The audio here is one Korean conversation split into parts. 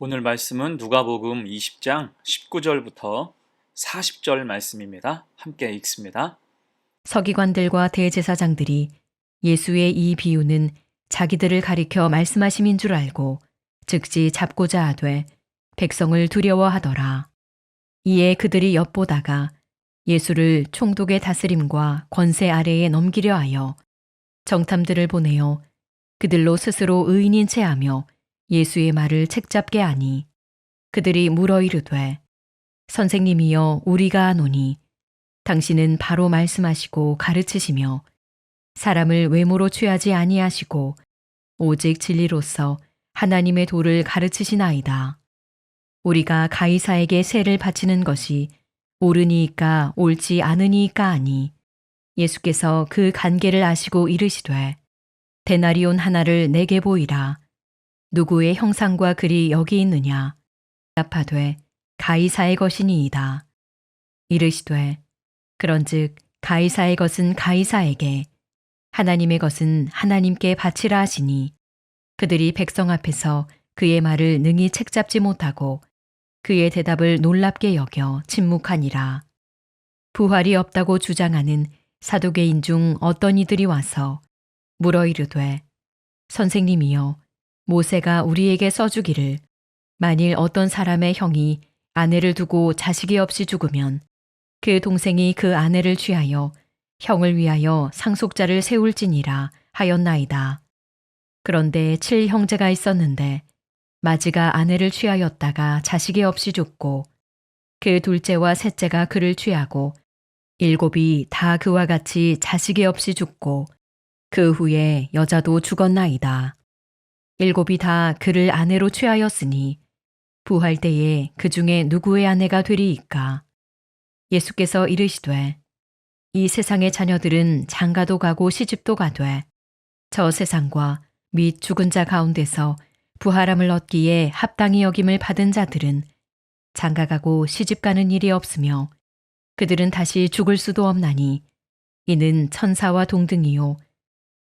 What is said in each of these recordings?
오늘 말씀은 누가복음 20장 19절부터 40절 말씀입니다. 함께 읽습니다. 서기관들과 대제사장들이 예수의 이 비유는 자기들을 가리켜 말씀하심인 줄 알고 즉시 잡고자 하되 백성을 두려워하더라. 이에 그들이 엿보다가 예수를 총독의 다스림과 권세 아래에 넘기려 하여 정탐들을 보내어 그들로 스스로 의인인 체하며 예수의 말을 책잡게 하니 그들이 물어 이르되 선생님이여 우리가 아노니 당신은 바로 말씀하시고 가르치시며 사람을 외모로 취하지 아니하시고 오직 진리로서 하나님의 도를 가르치시나이다. 우리가 가이사에게 세를 바치는 것이 옳으니이까 옳지 않으니이까 하니 예수께서 그 간계를 아시고 이르시되 데나리온 하나를 내게 보이라. 누구의 형상과 글이 여기 있느냐? 답하되 가이사의 것이니이다. 이르시되 그런즉 가이사의 것은 가이사에게 하나님의 것은 하나님께 바치라 하시니 그들이 백성 앞에서 그의 말을 능히 책잡지 못하고 그의 대답을 놀랍게 여겨 침묵하니라. 부활이 없다고 주장하는 사두개인 중 어떤 이들이 와서 물어 이르되 선생님이여 모세가 우리에게 써주기를 만일 어떤 사람의 형이 아내를 두고 자식이 없이 죽으면 그 동생이 그 아내를 취하여 형을 위하여 상속자를 세울지니라 하였나이다. 그런데 7형제가 있었는데 마지가 아내를 취하였다가 자식이 없이 죽고 그 둘째와 셋째가 그를 취하고 7이 다 그와 같이 자식이 없이 죽고 그 후에 여자도 죽었나이다. 7이 다 그를 아내로 취하였으니 부활 때에 그 중에 누구의 아내가 되리이까? 예수께서 이르시되 이 세상의 자녀들은 장가도 가고 시집도 가되 저 세상과 및 죽은 자 가운데서 부활함을 얻기에 합당히 여김을 받은 자들은 장가가고 시집가는 일이 없으며 그들은 다시 죽을 수도 없나니 이는 천사와 동등이요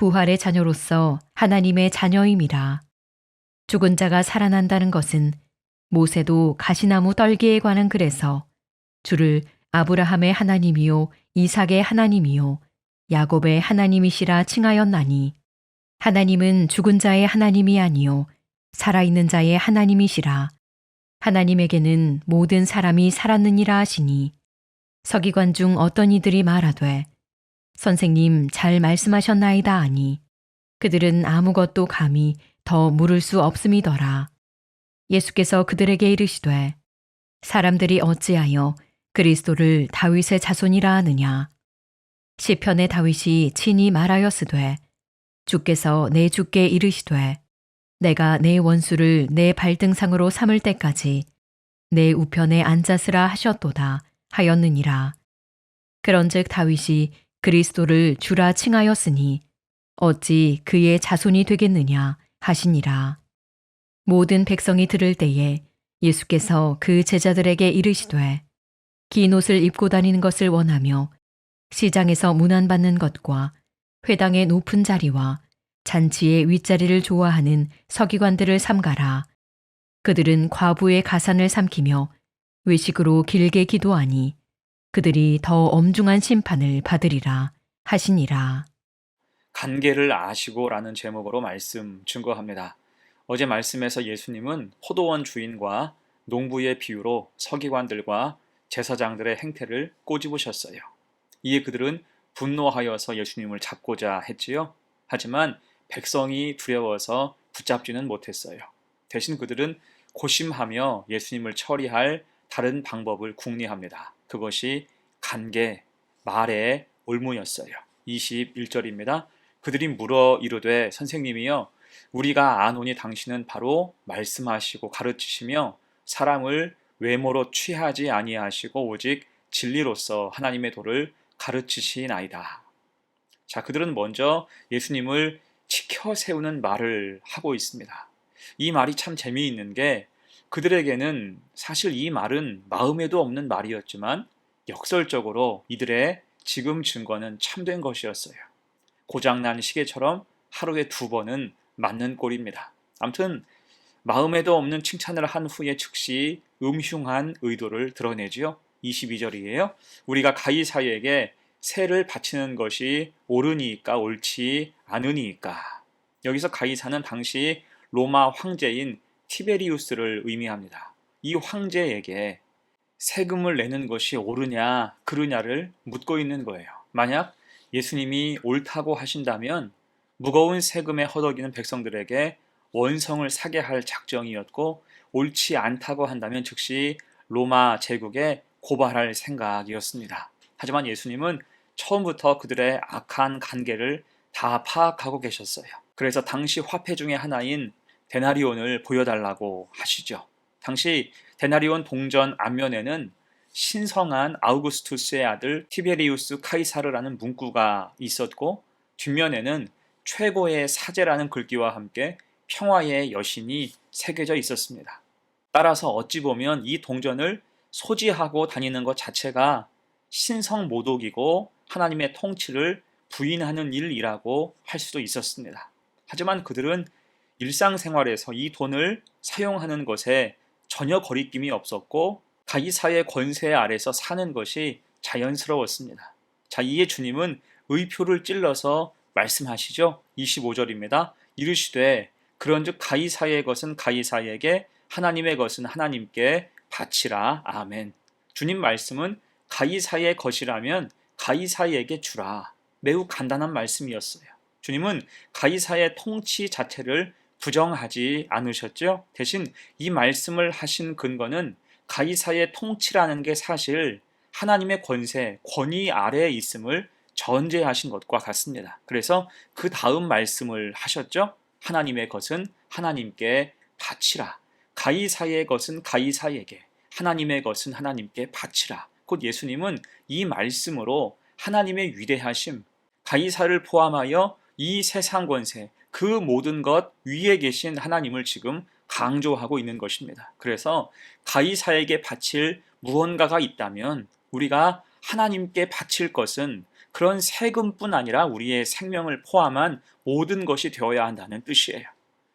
부활의 자녀로서 하나님의 자녀임이라. 죽은 자가 살아난다는 것은 모세도 가시나무 떨기에 관한 글에서 주를 아브라함의 하나님이요 이삭의 하나님이요 야곱의 하나님이시라 칭하였나니 하나님은 죽은 자의 하나님이 아니요 살아있는 자의 하나님이시라. 하나님에게는 모든 사람이 살았느니라 하시니 서기관 중 어떤 이들이 말하되 선생님 잘 말씀하셨나이다 하니 그들은 아무것도 감히 더 물을 수 없음이더라. 예수께서 그들에게 이르시되 사람들이 어찌하여 그리스도를 다윗의 자손이라 하느냐? 시편의 다윗이 친히 말하였으되 주께서 내 주께 이르시되 내가 내 원수를 내 발등상으로 삼을 때까지 내 우편에 앉았으라 하셨도다 하였느니라. 그런즉 다윗이 그리스도를 주라 칭하였으니 어찌 그의 자손이 되겠느냐 하시니라. 모든 백성이 들을 때에 예수께서 그 제자들에게 이르시되 긴 옷을 입고 다니는 것을 원하며 시장에서 문안받는 것과 회당의 높은 자리와 잔치의 윗자리를 좋아하는 서기관들을 삼가라. 그들은 과부의 가산을 삼키며 외식으로 길게 기도하니 그들이 더 엄중한 심판을 받으리라 하시니라. 간계를 아시고라는 제목으로 말씀 증거합니다. 어제 말씀에서 예수님은 포도원 주인과 농부의 비유로 서기관들과 제사장들의 행태를 꼬집으셨어요. 이에 그들은 분노하여서 예수님을 잡고자 했지요. 하지만 백성이 두려워서 붙잡지는 못했어요. 대신 그들은 고심하며 예수님을 처리할 다른 방법을 궁리합니다. 그것이 간계, 말의 올무였어요. 21절입니다. 그들이 물어 이르되 선생님이여 우리가 아노니 당신은 바로 말씀하시고 가르치시며 사람을 외모로 취하지 아니하시고 오직 진리로서 하나님의 도를 가르치시나이다. 자, 그들은 먼저 예수님을 치켜 세우는 말을 하고 있습니다. 이 말이 참 재미있는 게 그들에게는 사실 이 말은 마음에도 없는 말이었지만 역설적으로 이들의 지금 증거는 참된 것이었어요. 고장난 시계처럼 하루에 2번은 맞는 꼴입니다. 아무튼 마음에도 없는 칭찬을 한 후에 즉시 음흉한 의도를 드러내지요. 22절이에요. 우리가 가이사에게 세를 바치는 것이 옳으니까 옳지 않으니까. 여기서 가이사는 당시 로마 황제인 티베리우스를 의미합니다. 이 황제에게 세금을 내는 것이 옳으냐 그르냐를 묻고 있는 거예요. 만약 예수님이 옳다고 하신다면 무거운 세금에 허덕이는 백성들에게 원성을 사게 할 작정이었고, 옳지 않다고 한다면 즉시 로마 제국에 고발할 생각이었습니다. 하지만 예수님은 처음부터 그들의 악한 관계를 다 파악하고 계셨어요. 그래서 당시 화폐 중에 하나인 데나리온을 보여달라고 하시죠. 당시 데나리온 동전 앞면에는 신성한 아우구스투스의 아들 티베리우스 카이사르라는 문구가 있었고, 뒷면에는 최고의 사제라는 글귀와 함께 평화의 여신이 새겨져 있었습니다. 따라서 어찌 보면 이 동전을 소지하고 다니는 것 자체가 신성모독이고 하나님의 통치를 부인하는 일이라고 할 수도 있었습니다. 하지만 그들은 일상생활에서 이 돈을 사용하는 것에 전혀 거리낌이 없었고, 가이사의 권세 아래서 사는 것이 자연스러웠습니다. 자, 이에 주님은 의표를 찔러서 말씀하시죠. 25절입니다. 이르시되 그런즉 가이사의 것은 가이사에게, 하나님의 것은 하나님께 바치라. 아멘. 주님 말씀은 가이사의 것이라면 가이사에게 주라. 매우 간단한 말씀이었어요. 주님은 가이사의 통치 자체를 부정하지 않으셨죠. 대신 이 말씀을 하신 근거는 가이사의 통치라는 게 사실 하나님의 권세, 권위 아래에 있음을 전제하신 것과 같습니다. 그래서 그 다음 말씀을 하셨죠. 하나님의 것은 하나님께 바치라. 가이사의 것은 가이사에게, 하나님의 것은 하나님께 바치라. 곧 예수님은 이 말씀으로 하나님의 위대하심, 가이사를 포함하여 이 세상 권세, 그 모든 것 위에 계신 하나님을 지금 강조하고 있는 것입니다. 그래서 가이사에게 바칠 무언가가 있다면 우리가 하나님께 바칠 것은 그런 세금뿐 아니라 우리의 생명을 포함한 모든 것이 되어야 한다는 뜻이에요.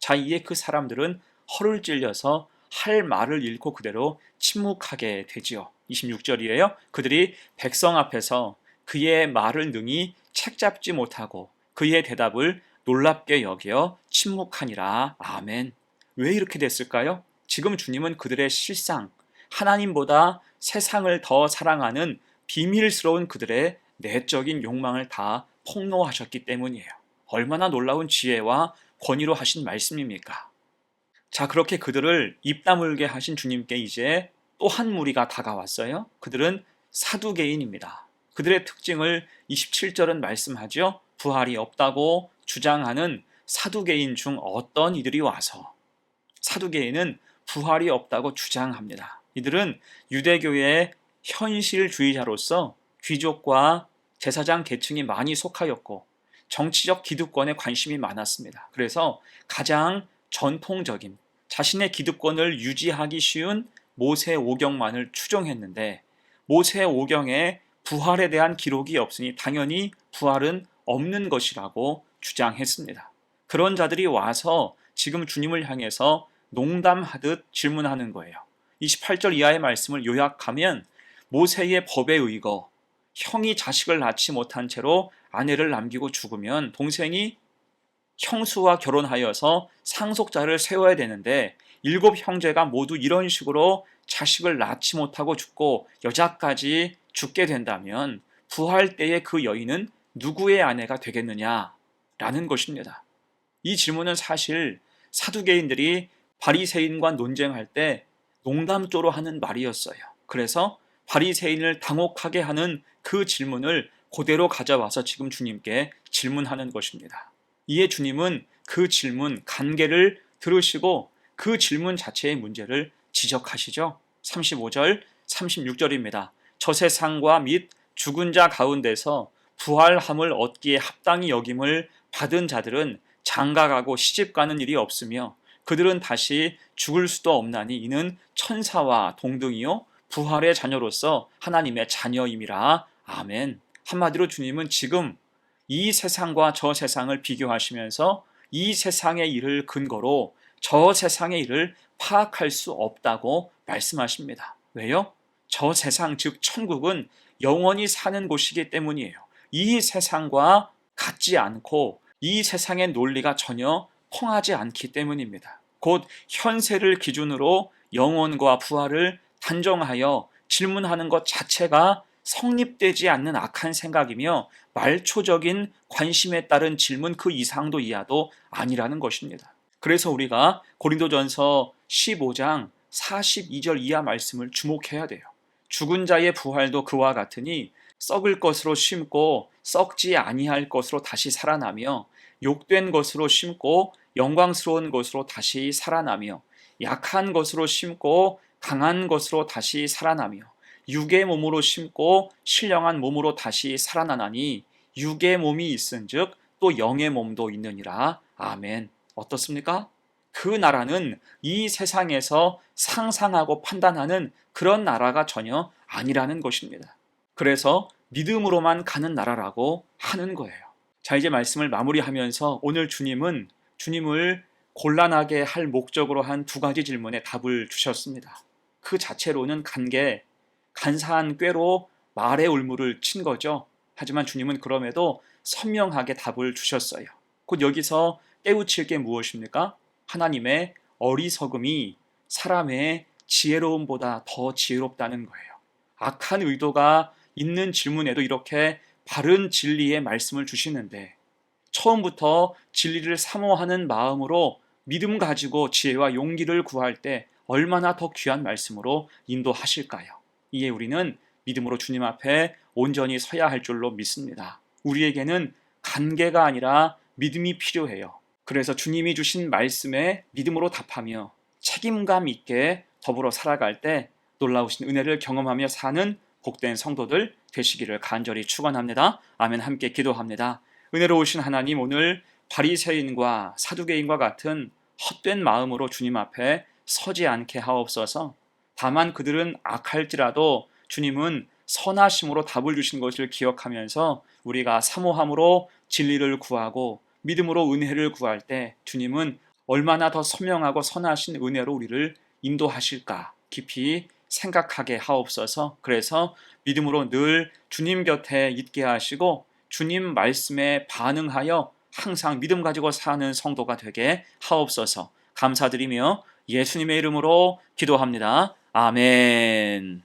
자, 이에 그 사람들은 허를 찔려서 할 말을 잃고 그대로 침묵하게 되지요. 26절이에요. 그들이 백성 앞에서 그의 말을 능히 책잡지 못하고 그의 대답을 놀랍게 여겨 침묵하니라. 아멘. 왜 이렇게 됐을까요? 지금 주님은 그들의 실상, 하나님보다 세상을 더 사랑하는 비밀스러운 그들의 내적인 욕망을 다 폭로하셨기 때문이에요. 얼마나 놀라운 지혜와 권위로 하신 말씀입니까? 자, 그렇게 그들을 입 다물게 하신 주님께 이제 또 한 무리가 다가왔어요. 그들은 사두개인입니다. 그들의 특징을 27절은 말씀하죠. 부활이 없다고 주장하는 사두개인 중 어떤 이들이 와서, 사두개인은 부활이 없다고 주장합니다. 이들은 유대교의 현실주의자로서 귀족과 제사장 계층이 많이 속하였고 정치적 기득권에 관심이 많았습니다. 그래서 가장 전통적인 자신의 기득권을 유지하기 쉬운 모세 오경만을 추종했는데, 모세 오경에 부활에 대한 기록이 없으니 당연히 부활은 없는 것이라고 주장했습니다. 그런 자들이 와서 지금 주님을 향해서 농담하듯 질문하는 거예요. 28절 이하의 말씀을 요약하면, 모세의 법에 의거 형이 자식을 낳지 못한 채로 아내를 남기고 죽으면 동생이 형수와 결혼하여서 상속자를 세워야 되는데, 7 형제가 모두 이런 식으로 자식을 낳지 못하고 죽고 여자까지 죽게 된다면 부활 때의 그 여인은 누구의 아내가 되겠느냐라는 것입니다. 이 질문은 사실 사두개인들이 바리새인과 논쟁할 때 농담조로 하는 말이었어요. 그래서 바리새인을 당혹하게 하는 그 질문을 그대로 가져와서 지금 주님께 질문하는 것입니다. 이에 주님은 그 질문, 간계를 들으시고 그 질문 자체의 문제를 지적하시죠. 35절, 36절입니다. 저 세상과 및 죽은 자 가운데서 부활함을 얻기에 합당히 여김을 받은 자들은 장가가고 시집가는 일이 없으며 그들은 다시 죽을 수도 없나니 이는 천사와 동등이요 부활의 자녀로서 하나님의 자녀임이라. 아멘. 한마디로 주님은 지금 이 세상과 저 세상을 비교하시면서 이 세상의 일을 근거로 저 세상의 일을 파악할 수 없다고 말씀하십니다. 왜요? 저 세상, 즉 천국은 영원히 사는 곳이기 때문이에요. 이 세상과 같지 않고 이 세상의 논리가 전혀 통하지 않기 때문입니다. 곧 현세를 기준으로 영혼과 부활을 단정하여 질문하는 것 자체가 성립되지 않는 악한 생각이며 말초적인 관심에 따른 질문 그 이상도 이하도 아니라는 것입니다. 그래서 우리가 고린도전서 15장 42절 이하 말씀을 주목해야 돼요. 죽은 자의 부활도 그와 같으니 썩을 것으로 심고 썩지 아니할 것으로 다시 살아나며 욕된 것으로 심고 영광스러운 것으로 다시 살아나며 약한 것으로 심고 강한 것으로 다시 살아나며 육의 몸으로 심고 신령한 몸으로 다시 살아나나니 육의 몸이 있은즉 또 영의 몸도 있느니라. 아멘. 어떻습니까? 그 나라는 이 세상에서 상상하고 판단하는 그런 나라가 전혀 아니라는 것입니다. 그래서 믿음으로만 가는 나라라고 하는 거예요. 자, 이제 말씀을 마무리하면서 오늘 주님은 주님을 곤란하게 할 목적으로 한 두 가지 질문에 답을 주셨습니다. 그 자체로는 간사한 꾀로 말의 울무를 친 거죠. 하지만 주님은 그럼에도 선명하게 답을 주셨어요. 곧 여기서 깨우칠 게 무엇입니까? 하나님의 어리석음이 사람의 지혜로움보다 더 지혜롭다는 거예요. 악한 의도가 있는 질문에도 이렇게 바른 진리의 말씀을 주시는데 처음부터 진리를 사모하는 마음으로 믿음 가지고 지혜와 용기를 구할 때 얼마나 더 귀한 말씀으로 인도하실까요? 이에 우리는 믿음으로 주님 앞에 온전히 서야 할 줄로 믿습니다. 우리에게는 간계가 아니라 믿음이 필요해요. 그래서 주님이 주신 말씀에 믿음으로 답하며 책임감 있게 더불어 살아갈 때 놀라우신 은혜를 경험하며 사는 복된 성도들 되시기를 간절히 축원합니다. 아멘. 함께 기도합니다. 은혜로우신 하나님, 오늘 바리새인과 사두개인과 같은 헛된 마음으로 주님 앞에 서지 않게 하옵소서. 다만 그들은 악할지라도 주님은 선하심으로 답을 주신 것을 기억하면서 우리가 사모함으로 진리를 구하고 믿음으로 은혜를 구할 때 주님은 얼마나 더 선명하고 선하신 은혜로 우리를 인도하실까 깊이 생각하게 하옵소서. 그래서 믿음으로 늘 주님 곁에 있게 하시고 주님 말씀에 반응하여 항상 믿음 가지고 사는 성도가 되게 하옵소서. 감사드리며 예수님의 이름으로 기도합니다. 아멘.